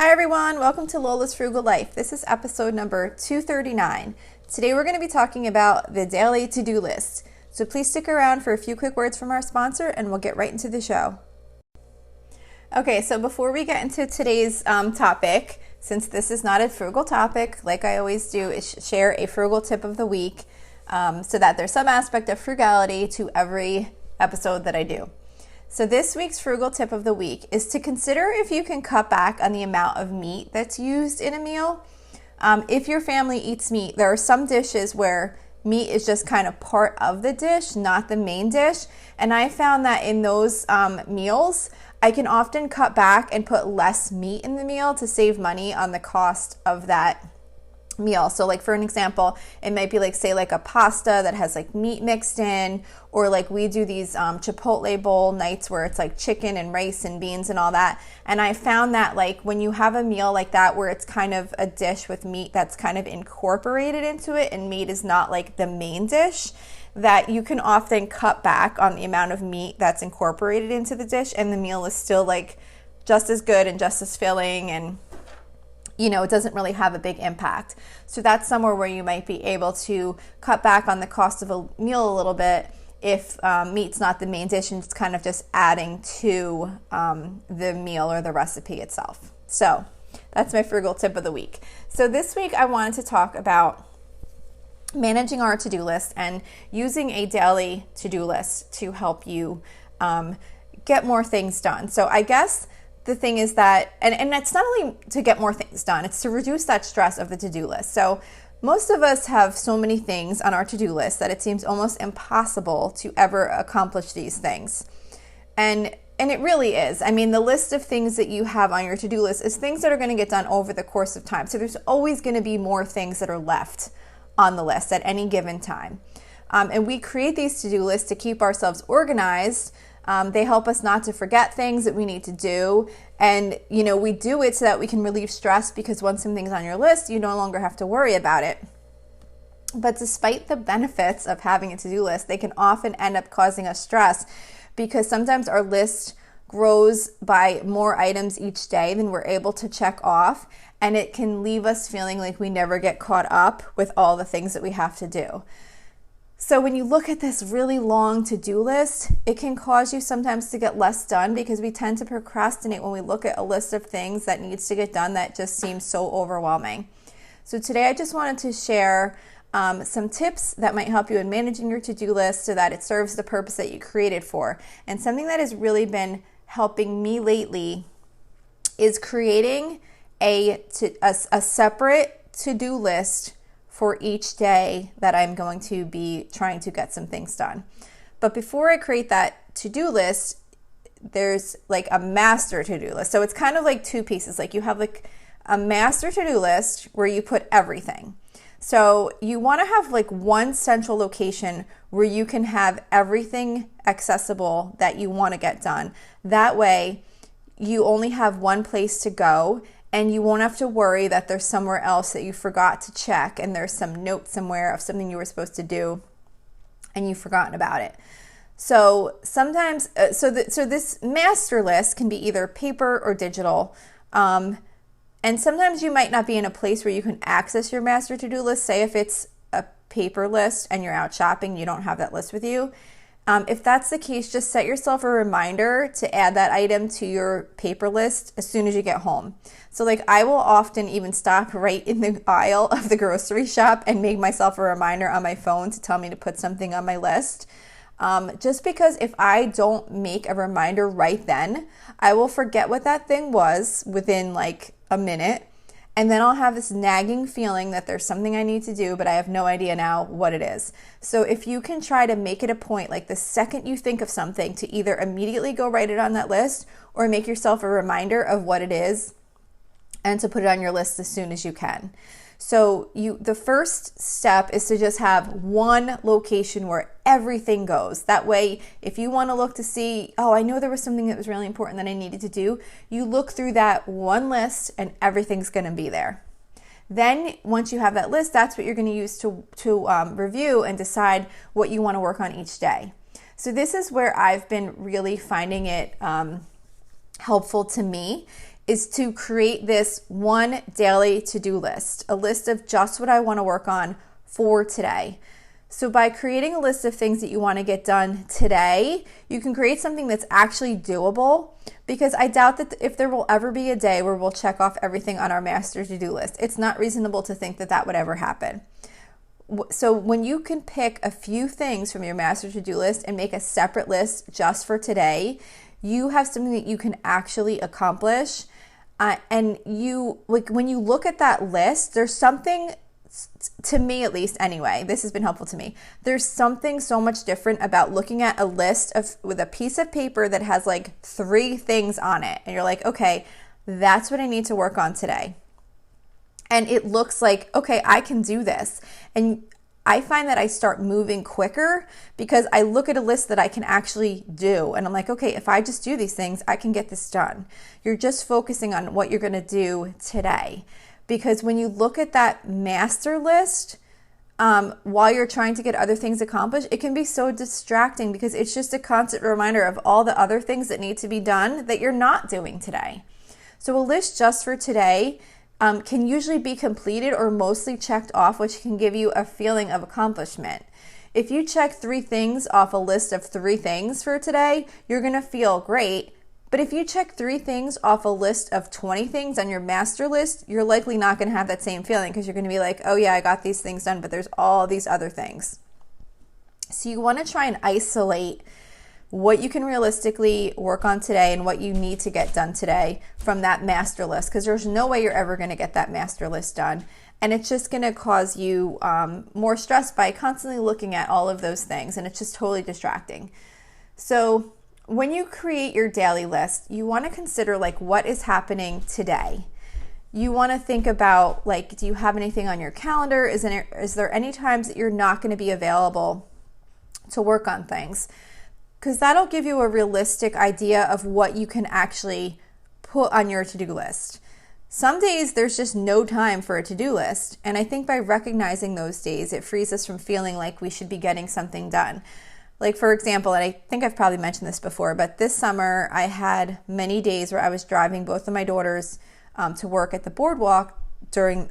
Hi everyone, welcome to Lola's Frugal Life. This is episode number 239. Today we're going to be talking about the daily to-do list. So please stick around for a few quick words from our sponsor and we'll get right into the show. Okay, so before we get into today's topic, since this is not a frugal topic, like I always do, is share a frugal tip of the week so that there's some aspect of frugality to every episode that I do. So this week's frugal tip of the week is to consider if you can cut back on the amount of meat that's used in a meal. If your family eats meat, there are some dishes where meat is just kind of part of the dish, not the main dish. And I found that in those meals, I can often cut back and put less meat in the meal to save money on the cost of that meal. So like for an example, it might be like say like a pasta that has like meat mixed in, or like we do these Chipotle bowl nights where it's like chicken and rice and beans and all that. And I found that like when you have a meal like that where it's kind of a dish with meat that's kind of incorporated into it and meat is not like the main dish, that you can often cut back on the amount of meat that's incorporated into the dish and the meal is still like just as good and just as filling, and it doesn't really have a big impact. So that's somewhere where you might be able to cut back on the cost of a meal a little bit if meat's not the main dish and it's kind of just adding to the meal or the recipe itself. So that's my frugal tip of the week. So this week I wanted to talk about managing our to-do list and using a daily to-do list to help you get more things done. So I guess the thing is that, and it's not only to get more things done, it's to reduce that stress of the to-do list. So most of us have so many things on our to-do list that it seems almost impossible to ever accomplish these things. And it really is. I mean, the list of things that you have on your to-do list is things that are going to get done over the course of time. So there's always going to be more things that are left on the list at any given time. And we create these to-do lists to keep ourselves organized. They help us not to forget things that we need to do. And, we do it so that we can relieve stress, because once something's on your list, you no longer have to worry about it. But despite the benefits of having a to-do list, they can often end up causing us stress, because sometimes our list grows by more items each day than we're able to check off. And it can leave us feeling like we never get caught up with all the things that we have to do. So when you look at this really long to-do list, it can cause you sometimes to get less done, because we tend to procrastinate when we look at a list of things that needs to get done that just seems so overwhelming. So today I just wanted to share some tips that might help you in managing your to-do list so that it serves the purpose that you created for. And something that has really been helping me lately is creating a separate to-do list for each day that I'm going to be trying to get some things done. But before I create that to-do list, there's like a master to-do list. So it's kind of like two pieces. Like you have like a master to-do list where you put everything. So you want to have like one central location where you can have everything accessible that you want to get done. That way you only have one place to go, and you won't have to worry that there's somewhere else that you forgot to check and there's some note somewhere of something you were supposed to do and you've forgotten about it. So sometimes, so this master list can be either paper or digital. And sometimes you might not be in a place where you can access your master to-do list. Say if it's a paper list and you're out shopping, you don't have that list with you. If that's the case, just set yourself a reminder to add that item to your paper list as soon as you get home. So like I will often even stop right in the aisle of the grocery shop and make myself a reminder on my phone to tell me to put something on my list. Just because if I don't make a reminder right then, I will forget what that thing was within like a minute. And then I'll have this nagging feeling that there's something I need to do, but I have no idea now what it is. So if you can try to make it a point, like the second you think of something, to either immediately go write it on that list or make yourself a reminder of what it is and to put it on your list as soon as you can. So the first step is to just have one location where everything goes. That way, if you want to look to see, oh, I know there was something that was really important that I needed to do, you look through that one list and everything's going to be there. Then once you have that list, that's what you're going to use to review and decide what you want to work on each day. So this is where I've been really finding it helpful to me, is to create this one daily to-do list, a list of just what I want to work on for today. So by creating a list of things that you want to get done today, you can create something that's actually doable, because I doubt that if there will ever be a day where we'll check off everything on our master to-do list. It's not reasonable to think that that would ever happen. So when you can pick a few things from your master to-do list and make a separate list just for today, you have something that you can actually accomplish. And you, like, when you look at that list, there's something, to me at least anyway, this has been helpful to me. There's something so much different about looking at a list with a piece of paper that has like 3 things on it. And you're like, okay, that's what I need to work on today. And it looks like, okay, I can do this. And I find that I start moving quicker because I look at a list that I can actually do. And I'm like, okay, if I just do these things, I can get this done. You're just focusing on what you're going to do today. Because when you look at that master list, while you're trying to get other things accomplished, it can be so distracting because it's just a constant reminder of all the other things that need to be done that you're not doing today. So a list just for today can usually be completed or mostly checked off, which can give you a feeling of accomplishment. If you check 3 things off a list of 3 things for today, you're going to feel great. But if you check 3 things off a list of 20 things on your master list, you're likely not going to have that same feeling because you're going to be like, oh yeah, I got these things done, but there's all these other things. So you want to try and isolate what you can realistically work on today and what you need to get done today from that master list, because there's no way you're ever going to get that master list done. And it's just going to cause you more stress by constantly looking at all of those things, and it's just totally distracting. So when you create your daily list, you want to consider like what is happening today. You want to think about like, do you have anything on your calendar? Is there any times that you're not going to be available to work on things? Because that'll give you a realistic idea of what you can actually put on your to-do list. Some days there's just no time for a to-do list. And I think by recognizing those days, it frees us from feeling like we should be getting something done. Like for example, and I think I've probably mentioned this before, but this summer I had many days where I was driving both of my daughters to work at the boardwalk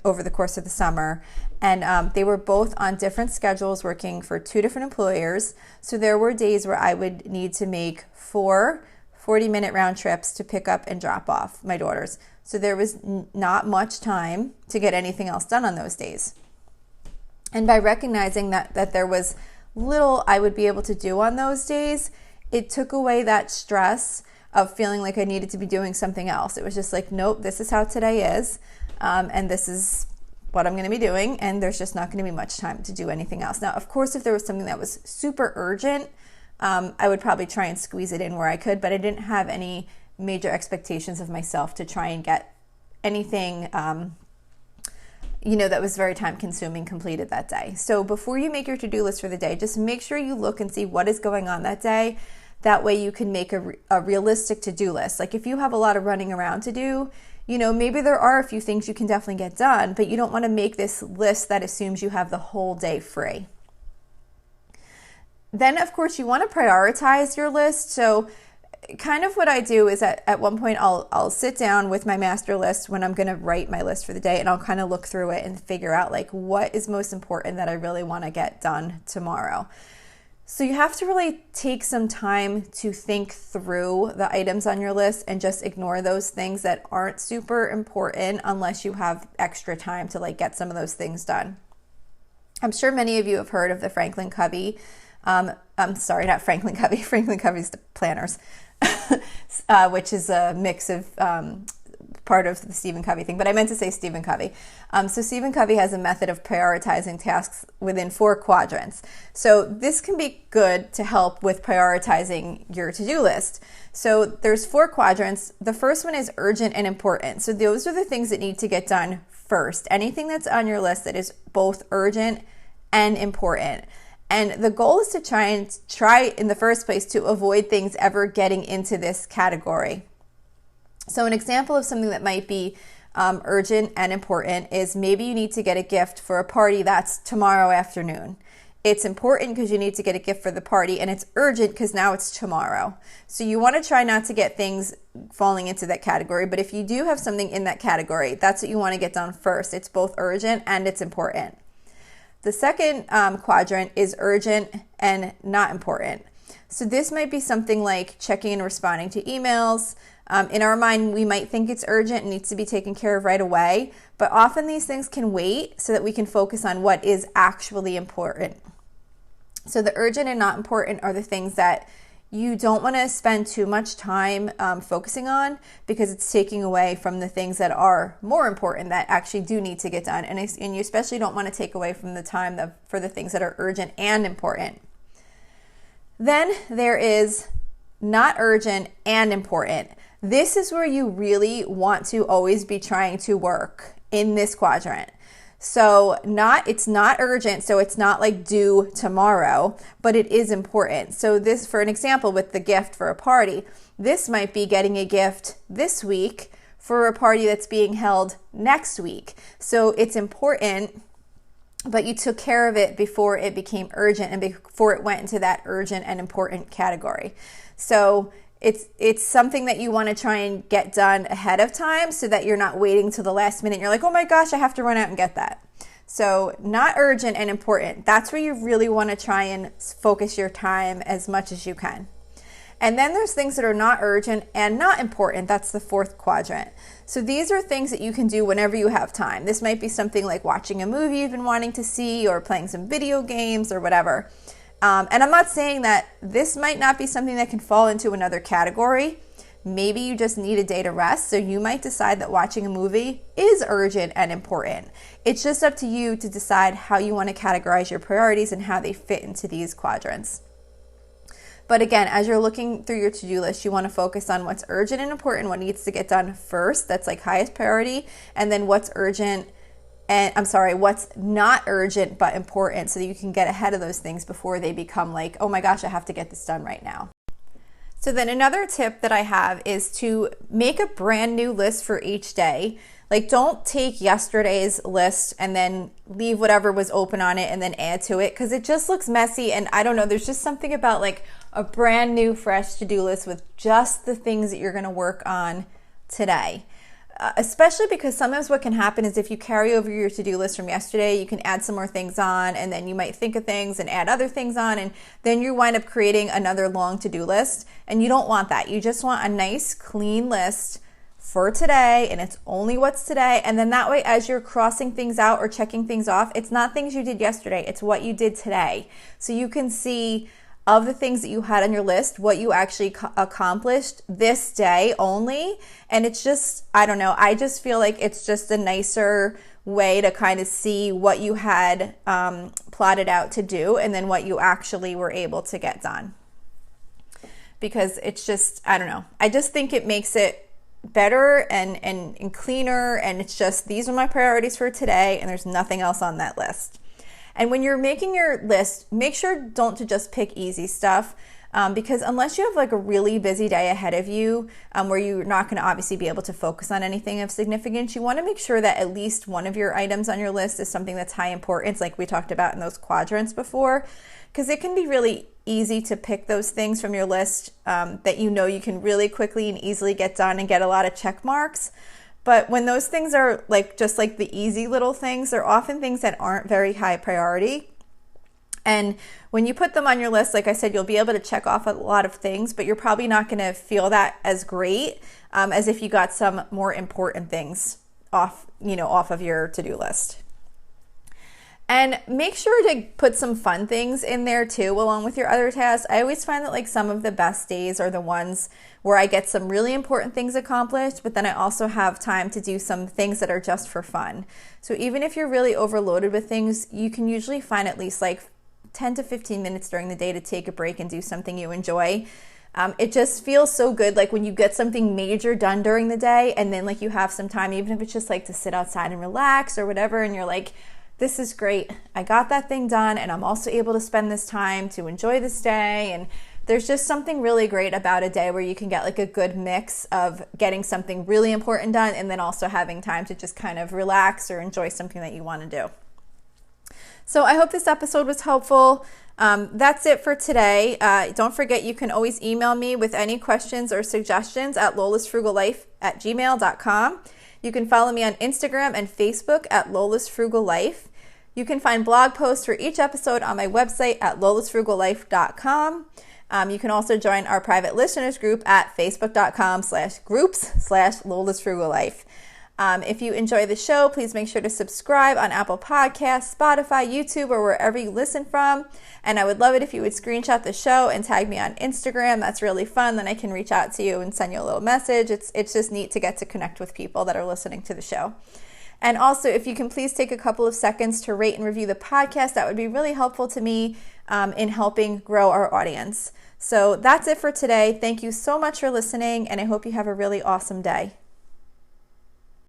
over the course of the summer. And they were both on different schedules working for 2 different employers. So there were days where I would need to make 4 40-minute round trips to pick up and drop off my daughters. So there was not much time to get anything else done on those days. And by recognizing that there was little I would be able to do on those days, it took away that stress of feeling like I needed to be doing something else. It was just like, nope, this is how today is. And this is what I'm going to be doing, and there's just not going to be much time to do anything else. Now, of course, if there was something that was super urgent, I would probably try and squeeze it in where I could, but I didn't have any major expectations of myself to try and get anything that was very time consuming completed that day. So before you make your to-do list for the day, just make sure you look and see what is going on that day. That way you can make a realistic to-do list. Like if you have a lot of running around to do, maybe there are a few things you can definitely get done, but you don't want to make this list that assumes you have the whole day free. Then, of course, you want to prioritize your list. So kind of what I do is at one point I'll sit down with my master list when I'm going to write my list for the day, and I'll kind of look through it and figure out like what is most important that I really want to get done tomorrow. So you have to really take some time to think through the items on your list and just ignore those things that aren't super important unless you have extra time to like get some of those things done. I'm sure many of you have heard of the Franklin Covey. I'm sorry, not Franklin Covey. Franklin Covey's the planners, which is a mix of part of the Stephen Covey thing, but I meant to say Stephen Covey. So Stephen Covey has a method of prioritizing tasks within 4 quadrants. So this can be good to help with prioritizing your to-do list. So there's 4 quadrants. The first one is urgent and important. So those are the things that need to get done first. Anything that's on your list that is both urgent and important. And the goal is to try in the first place to avoid things ever getting into this category. So an example of something that might be urgent and important is maybe you need to get a gift for a party that's tomorrow afternoon. it's important because you need to get a gift for the party, and it's urgent because now it's tomorrow. So you want to try not to get things falling into that category, but if you do have something in that category, that's what you want to get done first. It's both urgent and it's important. The second quadrant is urgent and not important. So this might be something like checking and responding to emails. In our mind, we might think it's urgent and needs to be taken care of right away, but often these things can wait so that we can focus on what is actually important. So the urgent and not important are the things that you don't want to spend too much time focusing on, because it's taking away from the things that are more important that actually do need to get done. And you especially don't want to take away from the time for the things that are urgent and important. Then there is not urgent and important. This is where you really want to always be trying to work in this quadrant. So it's not urgent, so it's not like due tomorrow, but it is important. So this, for an example, with the gift for a party, this might be getting a gift this week for a party that's being held next week. So it's important, but you took care of it before it became urgent and before it went into that urgent and important category. So it's something that you want to try and get done ahead of time so that you're not waiting till the last minute. You're like, oh my gosh, I have to run out and get that. So not urgent and important. That's where you really want to try and focus your time as much as you can. And then there's things that are not urgent and not important. That's the fourth quadrant. So these are things that you can do whenever you have time. This might be something like watching a movie you've been wanting to see, or playing some video games or whatever. And I'm not saying that this might not be something that can fall into another category. Maybe you just need a day to rest, so you might decide that watching a movie is urgent and important. It's just up to you to decide how you want to categorize your priorities and how they fit into these quadrants. But again, as you're looking through your to-do list, you want to focus on what's urgent and important, what needs to get done first, that's like highest priority, and then what's not urgent but important, so that you can get ahead of those things before they become like, oh my gosh, I have to get this done right now. So then another tip that I have is to make a brand new list for each day. Like, don't take yesterday's list and then leave whatever was open on it and then add to it, because it just looks messy. And I don't know, there's just something about like a brand new fresh to-do list with just the things that you're going to work on today. Especially because sometimes what can happen is if you carry over your to-do list from yesterday, you can add some more things on, and then you might think of things and add other things on, and then you wind up creating another long to-do list, and you don't want that. You just want a nice clean list for today, and it's only what's today. And then that way, as you're crossing things out or checking things off, it's not things you did yesterday, it's what you did today. So you can see of the things that you had on your list, what you actually accomplished this day only. And it's just, I don't know, I just feel like it's just a nicer way to kind of see what you had plotted out to do, and then what you actually were able to get done. Because it's just, I don't know, I just think it makes it better and cleaner, and it's just, these are my priorities for today, and there's nothing else on that list. And when you're making your list, make sure don't to just pick easy stuff, because unless you have like a really busy day ahead of you, where you're not going to obviously be able to focus on anything of significance, you want to make sure that at least one of your items on your list is something that's high importance, like we talked about in those quadrants before, because it can be really easy to pick those things from your list that you know you can really quickly and easily get done and get a lot of check marks. But when those things are like just like the easy little things, they're often things that aren't very high priority. And when you put them on your list, like I said, you'll be able to check off a lot of things, but you're probably not going to feel that as great as if you got some more important things off of your to-do list. And make sure to put some fun things in there too, along with your other tasks. I always find that like some of the best days are the ones where I get some really important things accomplished, but then I also have time to do some things that are just for fun. So even if you're really overloaded with things, you can usually find at least like 10 to 15 minutes during the day to take a break and do something you enjoy. It just feels so good, like when you get something major done during the day, and then like you have some time, even if it's just like to sit outside and relax or whatever, and you're like, this is great. I got that thing done, and I'm also able to spend this time to enjoy this day. And there's just something really great about a day where you can get like a good mix of getting something really important done and then also having time to just kind of relax or enjoy something that you want to do. So I hope this episode was helpful. That's it for today. Don't forget, you can always email me with any questions or suggestions at lolasfrugallife@gmail.com. You can follow me on Instagram and Facebook at lolasfrugallife. You can find blog posts for each episode on my website at lolasfrugallife.com. You can also join our private listeners group at facebook.com/groups/lolasfrugallife. If you enjoy the show, please make sure to subscribe on Apple Podcasts, Spotify, YouTube, or wherever you listen from. And I would love it if you would screenshot the show and tag me on Instagram. That's really fun. Then I can reach out to you and send you a little message. It's just neat to get to connect with people that are listening to the show. And also, if you can please take a couple of seconds to rate and review the podcast, that would be really helpful to me in helping grow our audience. So that's it for today. Thank you so much for listening, and I hope you have a really awesome day.